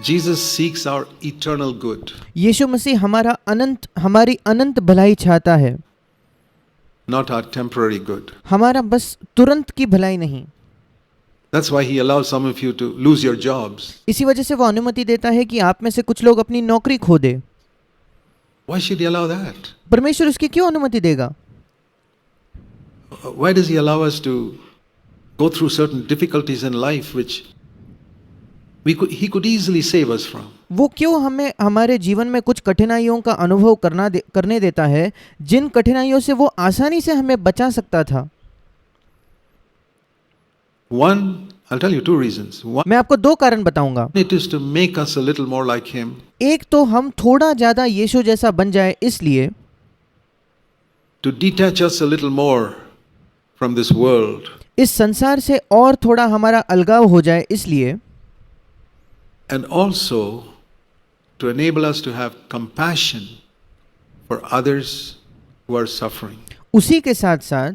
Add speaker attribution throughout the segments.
Speaker 1: Jesus seeks our eternal good,
Speaker 2: यीशु मसीह हमारी अनंत भलाई चाहता है,
Speaker 1: not our temporary good.
Speaker 2: हमारा बस तुरंत की भलाई नहीं।
Speaker 1: That's why he allows some of you to lose your jobs.
Speaker 2: इसी वजह से वो अनुमति देता है कि आप में से कुछ लोग अपनी नौकरी खो दे।
Speaker 1: Why should he allow that?
Speaker 2: परमेश्वर उसकी क्यों अनुमति देगा?
Speaker 1: Why does he allow us to go through certain difficulties in life which he could easily save us from?
Speaker 2: वो क्यों हमें हमारे जीवन में कुछ कठिनाइयों का अनुभव करने देता है, जिन कठिनाइयों से वो आसानी से हमें बचा सकता था?
Speaker 1: One, I'll tell you two reasons. One,
Speaker 2: मैं आपको दो कारण बताऊंगा।
Speaker 1: it is to make us a little more like him.
Speaker 2: एक तो हम थोड़ा ज्यादा यीशु जैसा बन जाए, इसलिए
Speaker 1: To detach us a little more from this world.
Speaker 2: इस संसार से और थोड़ा हमारा अलगाव हो जाए, इसलिए
Speaker 1: And also to enable us to have compassion for others who are suffering.
Speaker 2: उसी के साथ साथ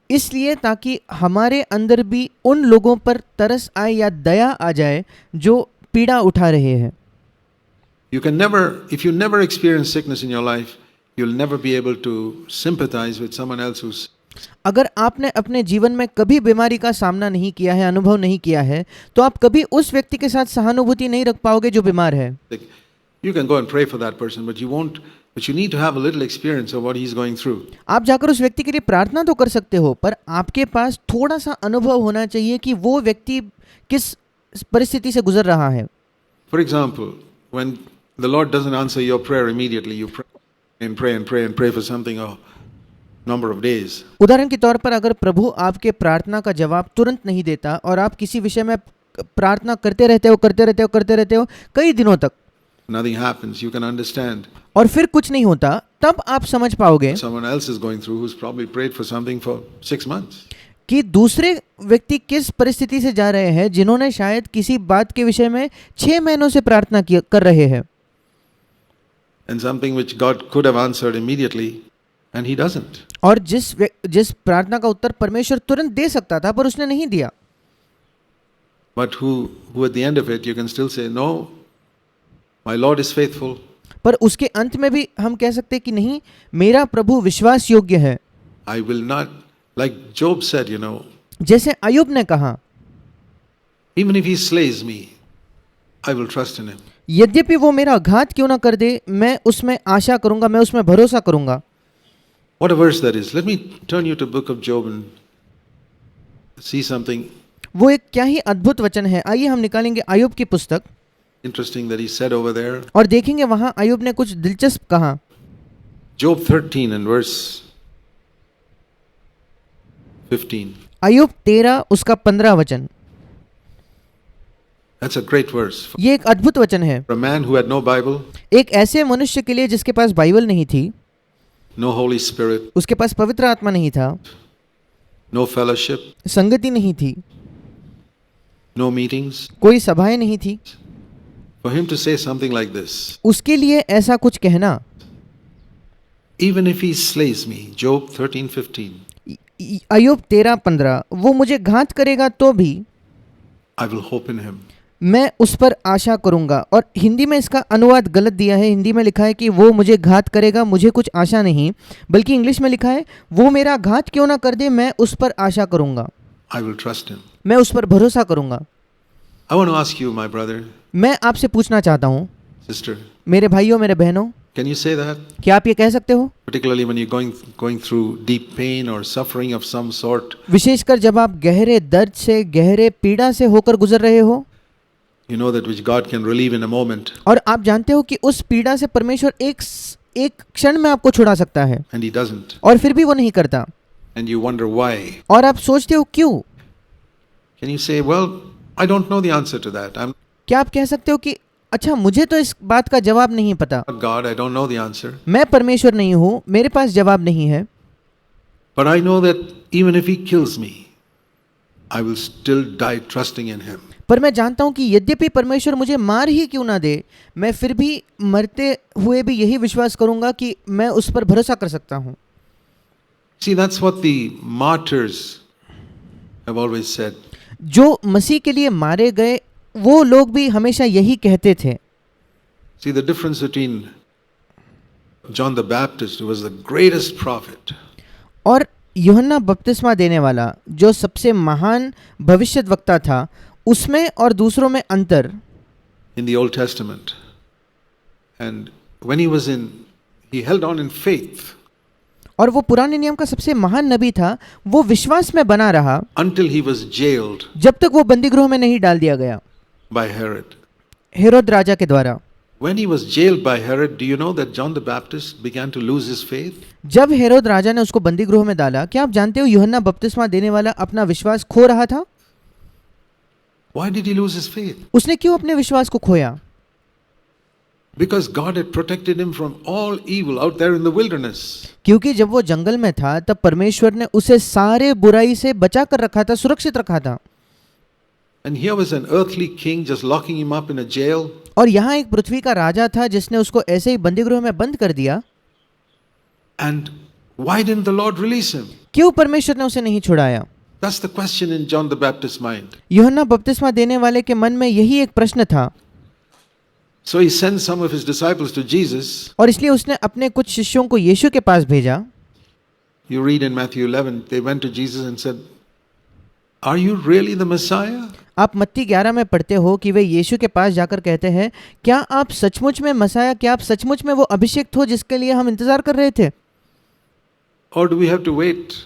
Speaker 2: इसलिए ताकि हमारे अंदर भी उन लोगों पर तरस आए या दया आ जाए जो पीड़ा उठा रहे हैं।
Speaker 1: You can never, if you never experience sickness in your life, you'll never be able to sympathize with someone else who's.
Speaker 2: अगर आपने अपने जीवन में कभी बीमारी का सामना नहीं किया है, अनुभव नहीं किया है, तो आप कभी उस व्यक्ति के साथ सहानुभूति नहीं रख पाओगे जो बीमार है।
Speaker 1: You can go and pray for that person, but you won't. But you need to have a little experience of what he's going through.
Speaker 2: आप जाकर उस व्यक्ति के लिए प्रार्थना तो कर सकते हो, पर आपके पास थोड़ा सा अनुभव होना चाहिए कि वो व्यक्ति किस परिस्थिति से गुजर रहा है।
Speaker 1: For example, when the Lord doesn't answer your prayer immediately, you pray and pray and pray and pray for something a number of days.
Speaker 2: उदाहरण के तौर पर अगर प्रभु आपके प्रार्थना का जवाब तुरंत नहीं देता और आप किसी विषय में प्रार्थना करते रहते हो कई दिनों तक,
Speaker 1: Nothing happens. You can understand.
Speaker 2: और फिर कुछ नहीं होता, तब आप समझ पाओगे
Speaker 1: Someone else is going through who's probably prayed for something for 6 months.
Speaker 2: कि दूसरे व्यक्ति किस परिस्थिति से जा रहे हैं जिन्होंने शायद किसी बात के विषय में 6 महीनों से प्रार्थना कर रहे हैं,
Speaker 1: And something which God could have answered immediately, and he doesn't.
Speaker 2: और जिस प्रार्थना का उत्तर परमेश्वर तुरंत दे सकता था पर उसने नहीं दिया।
Speaker 1: But who at the end of it, you can still say, no, my Lord is faithful.
Speaker 2: पर उसके अंत में भी हम कह सकते हैं कि नहीं, मेरा प्रभु विश्वास योग्य है।
Speaker 1: I will not, like Job said,
Speaker 2: जैसे अय्यूब ने कहा,
Speaker 1: even if he slays me, I will trust in him.
Speaker 2: यद्यपि वो मेरा घात क्यों ना कर दे, मैं उसमें आशा करूंगा, मैं उसमें भरोसा करूंगा।
Speaker 1: What a verse that is. Let me turn you to book of Job and see something
Speaker 2: वो एक क्या ही अद्भुत वचन है। आइए हम निकालेंगे अय्यूब की पुस्तक
Speaker 1: interesting that he said over there.
Speaker 2: और देखेंगे वहां अय्यूब ने कुछ दिलचस्प कहा।
Speaker 1: Job 13 and verse 15.
Speaker 2: अय्यूब 13 उसका 15 वचन।
Speaker 1: That's a great verse.
Speaker 2: ये एक अद्भुत वचन है
Speaker 1: For a man who had no Bible,
Speaker 2: एक ऐसे मनुष्य के लिए जिसके पास बाइबल नहीं थी,
Speaker 1: no Holy Spirit,
Speaker 2: उसके पास पवित्र आत्मा नहीं था,
Speaker 1: no fellowship,
Speaker 2: संगति नहीं थी,
Speaker 1: no meetings.
Speaker 2: कोई सभाएं नहीं थी,
Speaker 1: For him to say something like this,
Speaker 2: उसके लिए ऐसा कुछ कहना,
Speaker 1: even if he slays me, Job 13:15,
Speaker 2: अय्यूब 13:15, वो मुझे घात करेगा तो भी
Speaker 1: I will hope in him.
Speaker 2: मैं उस पर आशा करूंगा। और हिंदी में इसका अनुवाद गलत दिया है। हिंदी में लिखा है कि वो मुझे घात करेगा, मुझे कुछ आशा नहीं, बल्कि इंग्लिश में लिखा है वो मेरा घात क्यों ना कर दे, मैं उस पर आशा करूंगा,
Speaker 1: I will trust him.
Speaker 2: मैं उस पर भरोसा करूंगा।
Speaker 1: I want to ask you, my brother,
Speaker 2: मैं आपसे पूछना चाहता हूँ,
Speaker 1: sister,
Speaker 2: मेरे भाइयों, मेरे बहनों,
Speaker 1: can you say that?
Speaker 2: क्या आप ये कह सकते हो?
Speaker 1: Particularly when you're going through deep pain or suffering of some sort,
Speaker 2: विशेषकर जब आप गहरे दर्द से, गहरे पीड़ा से होकर गुजर रहे हो,
Speaker 1: you know that which God can relieve in a moment,
Speaker 2: और आप जानते हो कि उस पीड़ा से परमेश्वर एक क्षण में आपको छुड़ा सकता है,
Speaker 1: and he doesn't.
Speaker 2: और फिर भी वो नहीं करता,
Speaker 1: And you wonder why.
Speaker 2: और आप सोचते हो क्यों?
Speaker 1: Can you say, well, I don't know the answer to that. I'm
Speaker 2: क्या आप कह सकते हो कि अच्छा, मुझे तो इस बात का जवाब नहीं पता,
Speaker 1: not God, I don't know the answer.
Speaker 2: मैं परमेश्वर नहीं हूँ, मेरे पास जवाब नहीं है,
Speaker 1: But I know that even if he kills me, I will still die trusting in him.
Speaker 2: पर मैं जानता हूँ कि यद्यपि परमेश्वर मुझे मार ही क्यों ना दे, मैं फिर भी मरते हुए भी यही विश्वास करूंगा कि मैं उस पर भरोसा कर सकता हूँ।
Speaker 1: See, that's what the martyrs have always said.
Speaker 2: जो मसीह के लिए मारे गए वो लोग भी हमेशा यही कहते थे।
Speaker 1: See, the difference between John the Baptist, who was the greatest prophet,
Speaker 2: और यूहन्ना बपतिस्मा देने वाला जो सबसे महान भविष्यद्वक्ता था, उसमें और दूसरों में अंतर
Speaker 1: in the Old Testament. And when he held on in faith
Speaker 2: और वो पुराने नियम का सबसे महान नबी था, वो विश्वास में बना रहा
Speaker 1: until he was jailed
Speaker 2: जब तक वो बंदीगृह में नहीं डाल दिया गया
Speaker 1: by Herod.
Speaker 2: हेरोद राजा के द्वारा।
Speaker 1: When he was jailed by Herod, do you know that John the Baptist began to lose his faith?
Speaker 2: जब हेरोद राजा ने उसको बंदीगृह में डाला, क्या आप जानते हो यूहन्ना बपतिस्मा देने वाला अपना विश्वास खो रहा था?
Speaker 1: Why did he lose his faith?
Speaker 2: उसने क्यों अपने विश्वास को खोया?
Speaker 1: Because God had protected him from all evil out there in the wilderness.
Speaker 2: क्योंकि जब वो जंगल में था तब परमेश्वर ने उसे सारे बुराई से बचा कर रखा था, सुरक्षित रखा था।
Speaker 1: And here was an earthly king just locking him up in a jail.
Speaker 2: और यहाँ एक पृथ्वी का राजा था जिसने उसको ऐसे ही बंदीगृह में बंद कर दिया।
Speaker 1: And why didn't the Lord release him?
Speaker 2: क्यों परमेश्वर ने उसे नहीं छुड़ाया?
Speaker 1: That's the question in John the Baptist's mind.
Speaker 2: यूहन्ना बपतिस्मा देने वाले के मन में यही एक प्रश्न था।
Speaker 1: So he sends some of his disciples to Jesus.
Speaker 2: और इसलिए उसने अपने कुछ शिष्यों को यीशु के पास भेजा।
Speaker 1: You read in Matthew 11, they went to Jesus and said, "Are you really the Messiah?"
Speaker 2: आप मत्ती 11 में पढ़ते हो कि वे यीशु के पास जाकर कहते हैं, क्या आप सचमुच में मसाया, क्या आप सचमुच में वो अभिषिक्त हो जिसके लिए हम इंतजार कर रहे थे?
Speaker 1: Or do we have to wait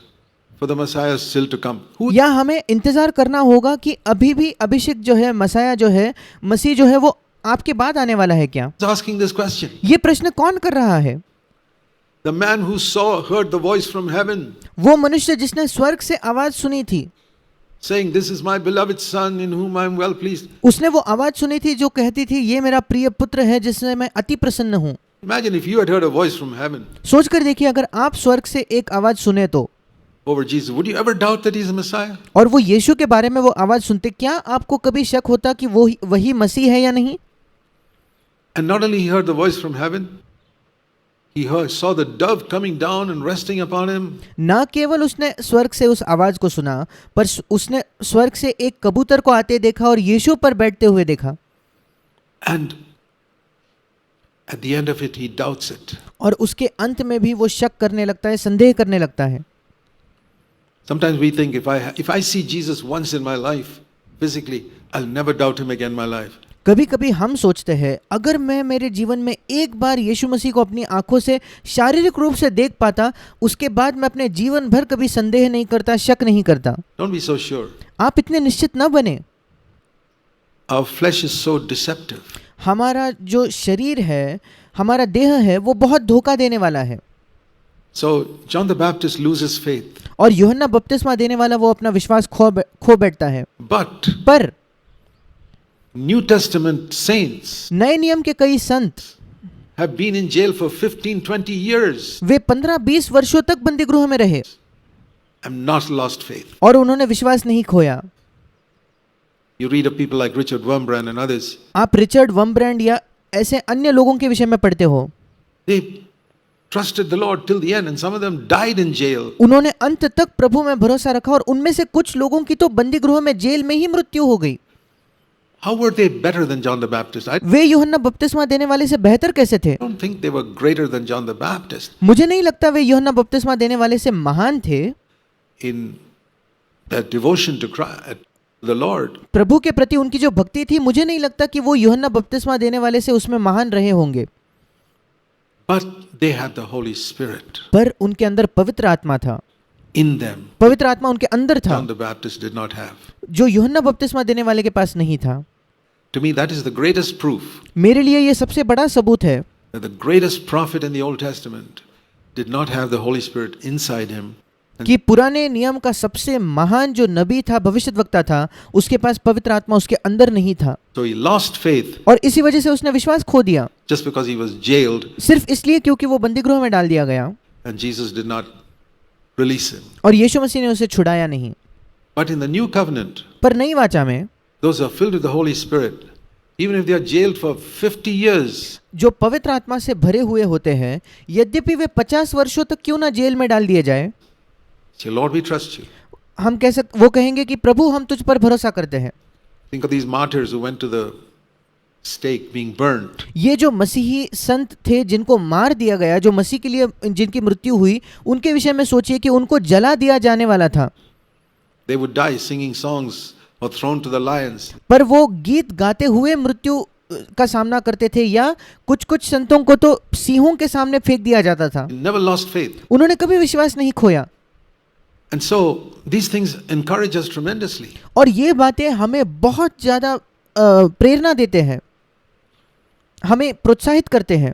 Speaker 1: for the Messiah still to come?
Speaker 2: या हमें इंतजार करना होगा कि अभी भी अभिषिक्त जो है, मसाया जो है, मसीह जो है, वो आपके बाद आने वाला है क्या?
Speaker 1: He's asking this question.
Speaker 2: ये प्रश्न कौन कर रहा है?
Speaker 1: The man who heard the voice from heaven,
Speaker 2: वो मनुष्य जिसने स्वर्ग से आवाज सुनी थी,
Speaker 1: saying, "This is my beloved son in whom I am well pleased."
Speaker 2: उसने वो आवाज सुनी थी जो कहती थी, ये मेरा प्रिय पुत्र है जिससे मैं अति प्रसन्न हूँ।
Speaker 1: Imagine if you had heard a voice from heaven
Speaker 2: सोच कर देखिए, अगर आप स्वर्ग से एक आवाज सुने तो,
Speaker 1: over Jesus, would you ever doubt that he's the Messiah?
Speaker 2: और वो यीशु के बारे में वो आवाज सुनते, क्या आपको कभी शक होता कि वो वही मसीह है या नहीं?
Speaker 1: And not only he heard the voice from heaven, saw the dove coming down and resting upon him.
Speaker 2: ना केवल उसने स्वर्ग से उस आवाज को सुना, पर उसने स्वर्ग से एक कबूतर को आते देखा और यीशु पर बैठते हुए देखा।
Speaker 1: And at the end of it, he doubts it.
Speaker 2: और उसके अंत में भी वो शक करने लगता है, संदेह करने लगता है।
Speaker 1: Sometimes we think if I see Jesus once in my life physically, I'll never doubt him again in my life.
Speaker 2: कभी कभी हम सोचते हैं, अगर मैं मेरे जीवन में एक बार यीशु मसीह को अपनी आंखों से शारीरिक रूप से देख पाता, उसके बाद मैं अपने जीवन भर कभी संदेह नहीं करता, शक नहीं करता।
Speaker 1: Don't be so sure.
Speaker 2: आप इतने निश्चित न बने।
Speaker 1: Our flesh is so deceptive.
Speaker 2: हमारा जो शरीर है, हमारा देह है, वो बहुत धोखा देने वाला है।
Speaker 1: So John the Baptist loses faith.
Speaker 2: और यूहन्ना बपतिस्मा देने वाला वो अपना विश्वास खो बैठता है। पर
Speaker 1: New Testament saints
Speaker 2: नए नियम के कई संत
Speaker 1: have been in jail for 15-20 years
Speaker 2: वे 15-20 वर्षों तक बंदीगृह में रहे
Speaker 1: and not lost faith.
Speaker 2: और उन्होंने विश्वास नहीं खोया।
Speaker 1: You read of people like Richard Wurmbrand and others.
Speaker 2: आप रिचर्ड वम्ब्रैंड या ऐसे अन्य लोगों के विषय में पढ़ते हो।
Speaker 1: They trusted the Lord till the end and some of them died in jail.
Speaker 2: उन्होंने अंत तक प्रभु में भरोसा रखा और उनमें से कुछ लोगों की तो बंदीगृह में, जेल में ही मृत्यु हो गई।
Speaker 1: How were they better than John the Baptist? I
Speaker 2: वे यूहन्ना बपतिस्मा देने वाले से बेहतर कैसे थे?
Speaker 1: don't think they were greater than John the Baptist
Speaker 2: मुझे नहीं लगता वे यूहन्ना बपतिस्मा देने वाले से महान थे
Speaker 1: in their devotion to the Lord.
Speaker 2: प्रभु के प्रति उनकी जो भक्ति थी, मुझे नहीं लगता कि वो यूहन्ना बपतिस्मा देने वाले से उसमें महान रहे होंगे।
Speaker 1: But they had the Holy Spirit
Speaker 2: पर उनके अंदर पवित्र आत्मा था।
Speaker 1: in them.
Speaker 2: पवित्र आत्मा उनके अंदर था,
Speaker 1: John the Baptist did not have.
Speaker 2: जो यूहन्ना बपतिस्मा देने वाले के पास नहीं था।
Speaker 1: To me, that is the greatest proof
Speaker 2: मेरे लिए ये सबसे बड़ा सबूत है
Speaker 1: that the greatest prophet in the Old Testament did not have the Holy Spirit inside him.
Speaker 2: कि पुराने नियम का सबसे महान जो नबी था, भविष्यद्वक्ता था, उसके पास पवित्र आत्मा उसके अंदर नहीं था।
Speaker 1: So he lost faith
Speaker 2: और इसी वजह से उसने विश्वास खो दिया,
Speaker 1: just because he was jailed
Speaker 2: सिर्फ इसलिए क्योंकि वो बंदीगृह में डाल दिया गया
Speaker 1: and Jesus did not release him.
Speaker 2: और यीशु मसीह ने उसे छुड़ाया नहीं।
Speaker 1: But in the new covenant,
Speaker 2: पर नई वाचा में
Speaker 1: those who are filled with the Holy Spirit, even if they are jailed for 50 years,
Speaker 2: जो पवित्र आत्मा से भरे हुए होते हैं, यद्यपि वे 50 वर्षों तक क्यों ना जेल में डाल दिए जाए,
Speaker 1: say, "Lord, we trust you."
Speaker 2: हम वो कहेंगे कि प्रभु हम तुझ पर भरोसा करते हैं।
Speaker 1: Think of these martyrs who went to the stake being burnt.
Speaker 2: ये जो मसीही संत थे जिनको मार दिया गया, जो मसीह के लिए जिनकी मृत्यु हुई, उनके विषय में सोचिए कि उनको जला दिया जाने वाला था,
Speaker 1: They would die singing songs or thrown to the lions.
Speaker 2: पर वो गीत गाते हुए मृत्यु का सामना करते थे, या कुछ कुछ संतों को तो सिंहों के सामने फेंक दिया जाता था।
Speaker 1: They never lost faith.
Speaker 2: उन्होंने कभी विश्वास नहीं खोया।
Speaker 1: And so these things encourage us tremendously.
Speaker 2: और ये बातें हमें बहुत ज़्यादा प्रेरणा देते हैं, हमें प्रोत्साहित करते हैं।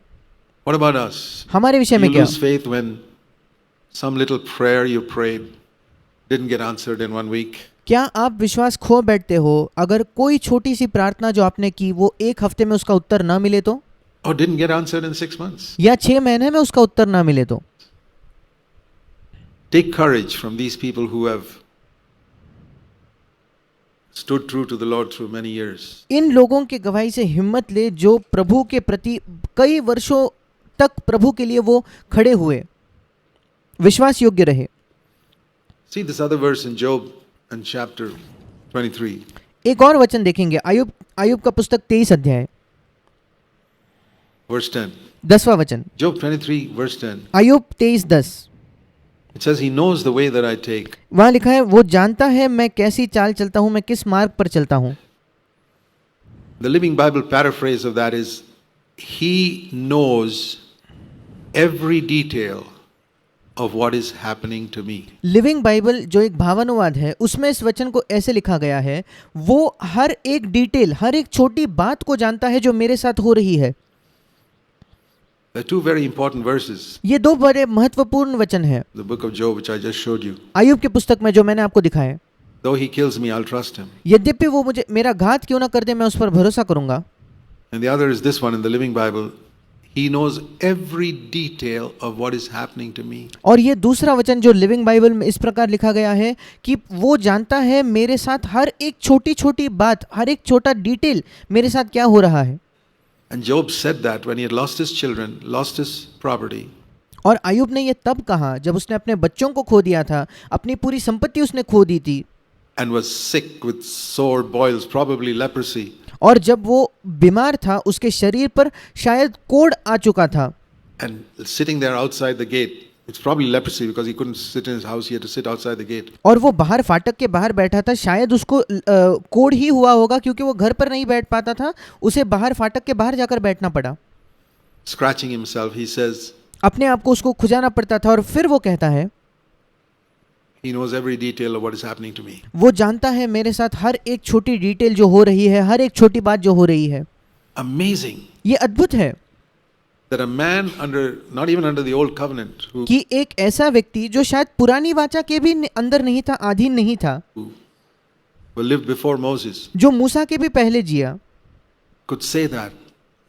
Speaker 1: What about us?
Speaker 2: हमारे विषय
Speaker 1: You
Speaker 2: में क्या?
Speaker 1: lose faith when some little prayer you prayed didn't get answered in 1 week.
Speaker 2: क्या आप विश्वास खो बैठते हो अगर कोई छोटी सी प्रार्थना जो आपने की वो एक हफ्ते में उसका उत्तर ना मिले तो,
Speaker 1: Or didn't get answered in 6 months.
Speaker 2: या 6 महीने में उसका उत्तर ना मिले तो?
Speaker 1: Take courage from these people who have stood true to the Lord through many years.
Speaker 2: इन लोगों के गवाही से हिम्मत ले जो प्रभु के प्रति कई वर्षों तक प्रभु के लिए वो खड़े हुए, विश्वास योग्य रहे।
Speaker 1: See this other verse in Job and chapter 23.
Speaker 2: एक और वचन देखेंगे, आयुब का पुस्तक 23 अध्याय
Speaker 1: Verse 10.
Speaker 2: 10वां वचन।
Speaker 1: Job 23 verse 10.
Speaker 2: Ayub 23:10,
Speaker 1: It says, He knows the way that I take.
Speaker 2: वहां लिखा है वो जानता है मैं कैसी चाल चलता हूं, मैं किस मार्ग पर चलता हूं।
Speaker 1: The Living Bible paraphrase of that is, He knows every detail of what is happening to me.
Speaker 2: Living Bible जो एक भावानुवाद है उसमें इस वचन को ऐसे लिखा गया है, वो हर एक डिटेल, हर एक छोटी बात को जानता है जो मेरे साथ हो रही है।
Speaker 1: There are two very important verses.
Speaker 2: ये दो बड़े महत्वपूर्ण वचन है
Speaker 1: The book of Job, which I just showed you.
Speaker 2: Ayub की पुस्तक में जो मैंने आपको दिखाया।
Speaker 1: Though he kills me, I'll trust him.
Speaker 2: यद्यपि वो मुझे मेरा घात क्यों ना कर दे, मैं उस पर भरोसा करूंगा।
Speaker 1: And the other is this one in the Living Bible. He knows every detail of what is happening to me.
Speaker 2: और ये दूसरा वचन जो लिविंग बाइबल में इस प्रकार लिखा गया है कि वो जानता है मेरे साथ हर एक छोटी छोटी बात, हर एक छोटा डिटेल मेरे साथ क्या हो रहा है।
Speaker 1: And Job said that when he had lost his children, lost his property,
Speaker 2: और आयुब ने ये तब कहा जब उसने अपने बच्चों को खो दिया था, अपनी पूरी संपत्ति उसने खो दी थी,
Speaker 1: and was sick with sore boils, probably leprosy.
Speaker 2: और जब वो बीमार था उसके शरीर पर शायद कोढ़ आ चुका था,
Speaker 1: And sitting there outside the gate, it's probably leprosy because he couldn't sit in his house, he had to sit outside the gate.
Speaker 2: और वो बाहर फाटक के बाहर बैठा था, शायद उसको कोढ़ ही हुआ होगा क्योंकि वो घर पर नहीं बैठ पाता था, उसे बाहर फाटक के बाहर जाकर बैठना पड़ा।
Speaker 1: Scratching himself, he says,
Speaker 2: अपने आप को उसको खुजाना पड़ता था, और फिर वो कहता है
Speaker 1: He knows every detail of what is happening to me.
Speaker 2: वो जानता है मेरे साथ हर एक छोटी डिटेल जो हो रही है, हर एक छोटी बात जो हो रही है।
Speaker 1: Amazing
Speaker 2: ये अद्भुत है
Speaker 1: that a man under, not even under the old covenant,
Speaker 2: कि एक ऐसा व्यक्ति जो शायद पुरानी वाचा के भी अंदर नहीं था, अधीन नहीं था,
Speaker 1: who lived before Moses,
Speaker 2: जो मूसा के भी पहले जिया,
Speaker 1: could say that.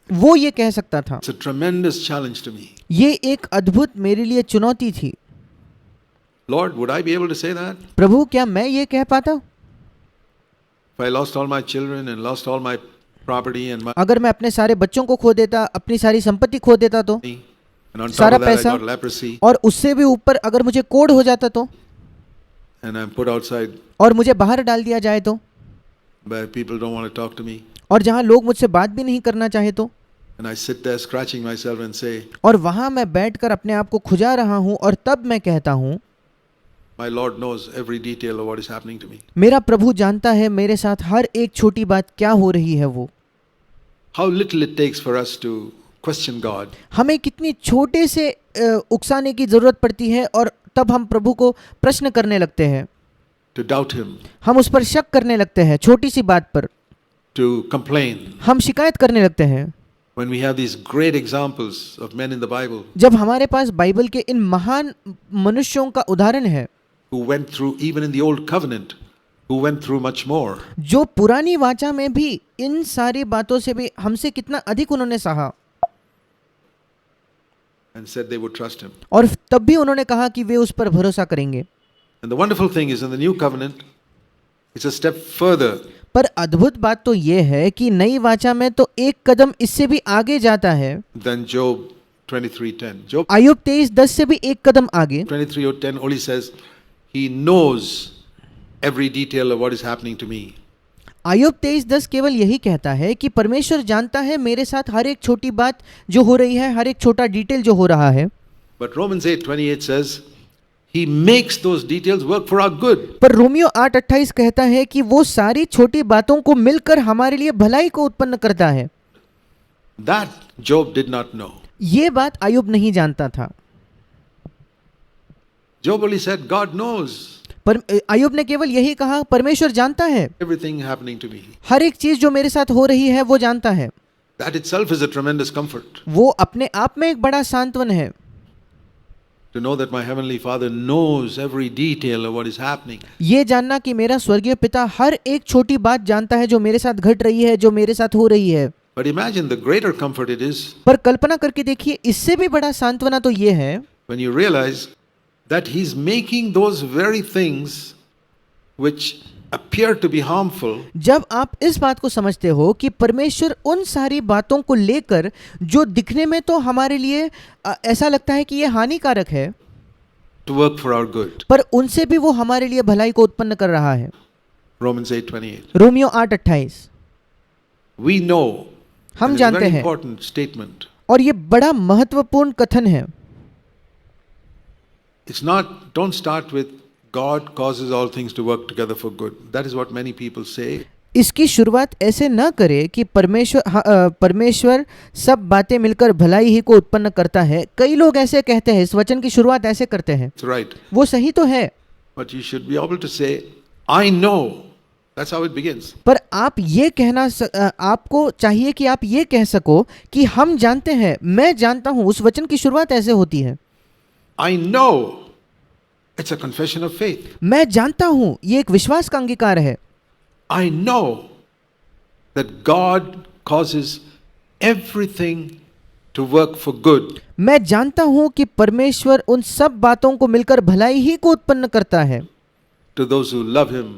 Speaker 2: वो ये कह सकता था।
Speaker 1: It's a tremendous challenge to me.
Speaker 2: ये एक अद्भुत मेरे लिए चुनौती थी।
Speaker 1: Lord, would I be able to say that?
Speaker 2: प्रभु क्या मैं ये कह पाता?
Speaker 1: If I lost all my children and lost all my property and money,
Speaker 2: अगर मैं अपने सारे बच्चों को खो देता, अपनी सारी संपत्ति खो देता तो,
Speaker 1: and on top
Speaker 2: सारा
Speaker 1: of that I
Speaker 2: पैसा,
Speaker 1: got leprosy,
Speaker 2: और उससे भी ऊपर अगर मुझे कोढ़ हो जाता तो,
Speaker 1: and I'm put outside
Speaker 2: और मुझे बाहर डाल दिया जाए तो,
Speaker 1: where people don't want to talk to me,
Speaker 2: और जहाँ लोग मुझसे बात भी नहीं करना चाहे तो,
Speaker 1: and I sit there scratching myself and say,
Speaker 2: और वहाँ मैं बैठकर अपने आप को खुजा रहा हूँ और तब मैं कहता हूँ
Speaker 1: my Lord knows every detail of what is happening to me.
Speaker 2: मेरा प्रभु जानता है मेरे साथ हर एक छोटी बात क्या हो रही है। वो
Speaker 1: How little it takes for us to question God.
Speaker 2: हमें कितनी छोटे से उकसाने की जरूरत पड़ती है, और तब हम प्रभु को प्रश्न करने लगते हैं,
Speaker 1: To doubt Him,
Speaker 2: हम उस पर शक करने लगते हैं, छोटी सी बात पर
Speaker 1: to complain.
Speaker 2: हम शिकायत करने लगते हैं।
Speaker 1: When we have these great examples of men in the Bible
Speaker 2: जब हमारे पास बाइबल के इन महान मनुष्यों का उदाहरण है
Speaker 1: who went through, even in the old covenant, who went through much more,
Speaker 2: जो पुरानी वाचा में भी इन सारी बातों से भी हमसे कितना अधिक उन्होंने सहा,
Speaker 1: and said they would trust Him.
Speaker 2: और तब भी उन्होंने कहा कि वे उस पर भरोसा करेंगे।
Speaker 1: And the wonderful thing is, in the new covenant, it's a step further.
Speaker 2: पर अद्भुत बात तो ये है कि नई वाचा में तो एक कदम इससे भी आगे जाता है,
Speaker 1: Than Job 23:10. Job
Speaker 2: आयुब 23:10 से भी एक कदम आगे।
Speaker 1: 23:10 only says, He knows every detail of what is happening to me.
Speaker 2: आयub 23:10 केवल यही कहता है कि परमेश्वर जानता है मेरे साथ हर एक छोटी बात जो हो रही है, हर एक छोटा डिटेल जो हो रहा है।
Speaker 1: But Romans 8:28 says, He makes those details work for our good.
Speaker 2: पर रोमियो 8:28 कहता है कि वो सारी छोटी बातों को मिलकर हमारे लिए भलाई को उत्पन्न करता है।
Speaker 1: That Job did not know.
Speaker 2: ये बात आयुब नहीं जानता था।
Speaker 1: Job only said, God knows
Speaker 2: पर आयुब ने केवल यही कहा, परमेश्वर जानता है,
Speaker 1: everything happening to me.
Speaker 2: हर एक चीज जो मेरे साथ हो रही है वो जानता है।
Speaker 1: That itself is a tremendous comfort.
Speaker 2: वो अपने आप में एक बड़ा सांत्वन है
Speaker 1: To know that my Heavenly Father knows every detail of what is happening.
Speaker 2: ये जानना कि मेरा स्वर्गीय पिता हर एक छोटी बात जानता है जो मेरे साथ घट रही है, जो मेरे साथ हो रही है।
Speaker 1: But imagine the greater comfort it is
Speaker 2: पर कल्पना करके देखिए, इससे भी बड़ा सांत्वना तो ये है
Speaker 1: when you realize that He's making those very things which appear to be harmful
Speaker 2: जब आप इस बात को समझते हो कि परमेश्वर उन सारी बातों को लेकर जो दिखने में तो हमारे लिए ऐसा लगता है कि ये हानिकारक है,
Speaker 1: to work for our good.
Speaker 2: पर उनसे भी वो हमारे लिए भलाई को उत्पन्न कर रहा है।
Speaker 1: Romans 8:28.
Speaker 2: रोमियो 8:28।
Speaker 1: We know.
Speaker 2: हम
Speaker 1: and it's a
Speaker 2: जानते
Speaker 1: very
Speaker 2: हैं,
Speaker 1: important statement.
Speaker 2: और ये बड़ा महत्वपूर्ण कथन है।
Speaker 1: It's not, don't start with God causes all things to work together for good. That is what many people say.
Speaker 2: इसकी शुरुआत ऐसे न करे कि परमेश्वर सब बातें मिलकर भलाई ही को उत्पन्न करता है। कई लोग ऐसे कहते हैं, इस वचन की शुरुआत ऐसे करते हैं।
Speaker 1: It's right.
Speaker 2: वो सही तो है,
Speaker 1: But you should be able to say, I know. That's how it begins.
Speaker 2: पर आप ये कहना आपको चाहिए कि आप ये कह सको कि हम जानते हैं, मैं जानता हूं। उस वचन की शुरुआत ऐसे होती है,
Speaker 1: I know. It's a confession of faith.
Speaker 2: मैं जानता हूं, ये एक विश्वास का अंगीकार है।
Speaker 1: I know that God causes everything to work for good
Speaker 2: मैं जानता हूं कि परमेश्वर उन सब बातों को मिलकर भलाई ही को उत्पन्न करता है
Speaker 1: to those who love Him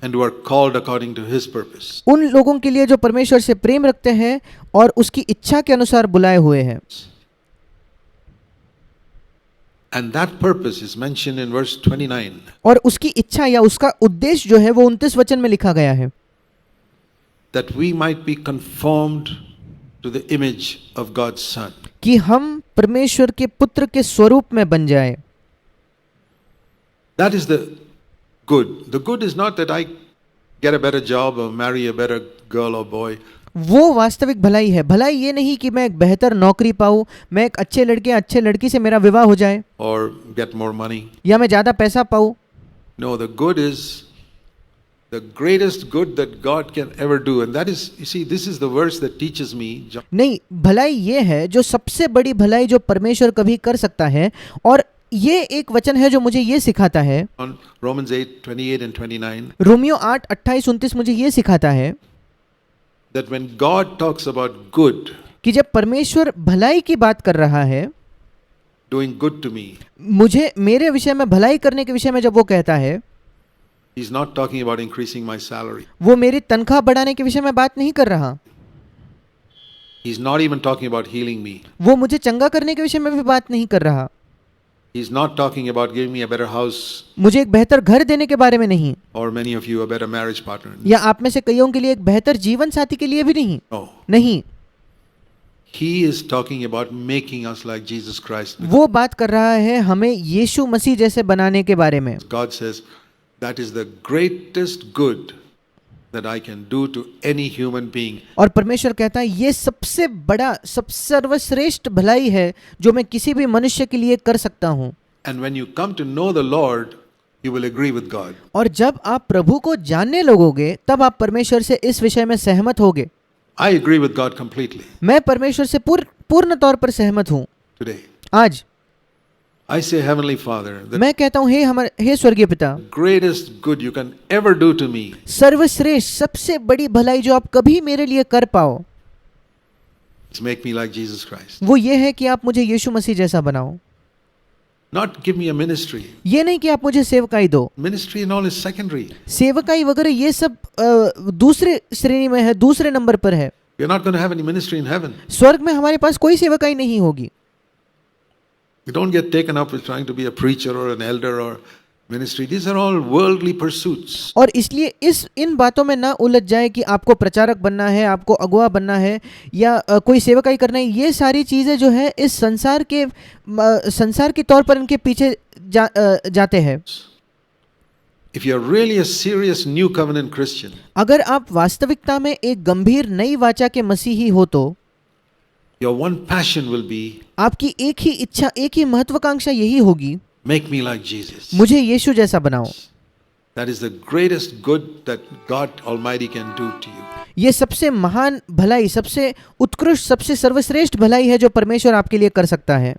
Speaker 1: and who are called according to His purpose.
Speaker 2: उन लोगों के लिए जो परमेश्वर से प्रेम रखते हैं और उसकी इच्छा के अनुसार बुलाए हुए हैं।
Speaker 1: And that purpose is mentioned in verse 29.
Speaker 2: और उसकी इच्छा या उसका उद्देश्य जो है वो 29 वचन में लिखा गया है,
Speaker 1: That we might be conformed to the image of God's Son.
Speaker 2: कि हम परमेश्वर के पुत्र के स्वरूप में बन जाए।
Speaker 1: That is the good. The good is not that I get a better job or marry a better girl or boy.
Speaker 2: वो वास्तविक भलाई है। भलाई ये नहीं कि मैं एक बेहतर नौकरी पाऊं, मैं एक अच्छे लड़के अच्छे लड़की से मेरा विवाह हो जाए,
Speaker 1: Or get more money.
Speaker 2: या मैं ज्यादा पैसा पाऊं।
Speaker 1: No, the good is the greatest good that God can ever do. And that is, you see, this is the verse that teaches me.
Speaker 2: नहीं, भलाई ये है जो सबसे बड़ी भलाई जो परमेश्वर कभी कर सकता है, और ये एक वचन है जो मुझे ये सिखाता है।
Speaker 1: On Romans 8:28 and 29,
Speaker 2: रोमियो 8:28-29 मुझे ये सिखाता है
Speaker 1: that when God talks about good,
Speaker 2: कि जब परमेश्वर भलाई की बात कर रहा है,
Speaker 1: doing good to me,
Speaker 2: मुझे मेरे विषय में भलाई करने के विषय में जब वो कहता है,
Speaker 1: He's not talking about increasing my salary.
Speaker 2: वो मेरी तनख्वाह बढ़ाने के विषय में बात नहीं कर रहा,
Speaker 1: He's not even talking about healing me.
Speaker 2: वो मुझे चंगा करने के विषय में भी बात नहीं कर रहा,
Speaker 1: He's not talking about giving me a better house,
Speaker 2: मुझे एक बेहतर घर देने के बारे में नहीं,
Speaker 1: or many of you a better marriage partner.
Speaker 2: या आप में से कईयों के लिए एक बेहतर जीवन साथी के लिए भी नहीं।
Speaker 1: No.
Speaker 2: नहीं,
Speaker 1: He is talking about making us like Jesus Christ.
Speaker 2: वो बात कर रहा है हमें यीशु मसीह जैसे बनाने के बारे में।
Speaker 1: God says that is the greatest good that I can do to any human being.
Speaker 2: और परमेश्वर कहता है ये सबसे बड़ा, सबसे सर्वश्रेष्ठ भलाई है जो मैं किसी भी मनुष्य के लिए कर सकता हूँ।
Speaker 1: And when you come to know the Lord, you will agree with God.
Speaker 2: और जब आप प्रभु को जानने लगोगे तब आप परमेश्वर से इस विषय में सहमत होगे।
Speaker 1: I agree with God completely
Speaker 2: मैं परमेश्वर से पूर्ण तौर पर सहमत हूँ
Speaker 1: today.
Speaker 2: आज।
Speaker 1: I say, Heavenly Father, the
Speaker 2: मैं कहता हूँ, हे स्वर्गीय पिता,
Speaker 1: greatest good you can ever do to me
Speaker 2: सर्वश्रेष्ठ सबसे बड़ी भलाई जो आप कभी मेरे लिए कर पाओ,
Speaker 1: is make me like Jesus Christ.
Speaker 2: वो ये है कि आप मुझे यीशु मसीह जैसा बनाओ।
Speaker 1: Not give me a ministry.
Speaker 2: ये नहीं कि आप मुझे सेवकाई दो।
Speaker 1: Ministry and all is secondary.
Speaker 2: सेवकाई वगैरह ये सब दूसरे श्रेणी में है, दूसरे नंबर पर है।
Speaker 1: We are not going to have any ministry in heaven.
Speaker 2: स्वर्ग में हमारे पास कोई सेवकाई नहीं होगी।
Speaker 1: You don't get taken up with trying to be a preacher or an elder or ministry. These are all worldly pursuits.
Speaker 2: और इसलिए इन बातों में ना उलझ जाए कि आपको प्रचारक बनना है, आपको अगुवा बनना है या कोई सेवकाई करना है। ये सारी चीज़ें जो है इस संसार के तौर पर इनके पीछे जाते हैं।
Speaker 1: If you're really a serious new covenant Christian,
Speaker 2: अगर आप वास्तविकता में एक गंभीर नई वाचा के मसीही हो तो
Speaker 1: your one passion will be,
Speaker 2: आपकी एक ही इच्छा, एक ही महत्वाकांक्षा यही होगी,
Speaker 1: make me like Jesus.
Speaker 2: मुझे यीशु जैसा बनाओ।
Speaker 1: That is the greatest good that God Almighty can do to you.
Speaker 2: ये सबसे महान भलाई, सबसे उत्कृष्ट, सबसे सर्वश्रेष्ठ भलाई है जो परमेश्वर आपके लिए कर सकता है।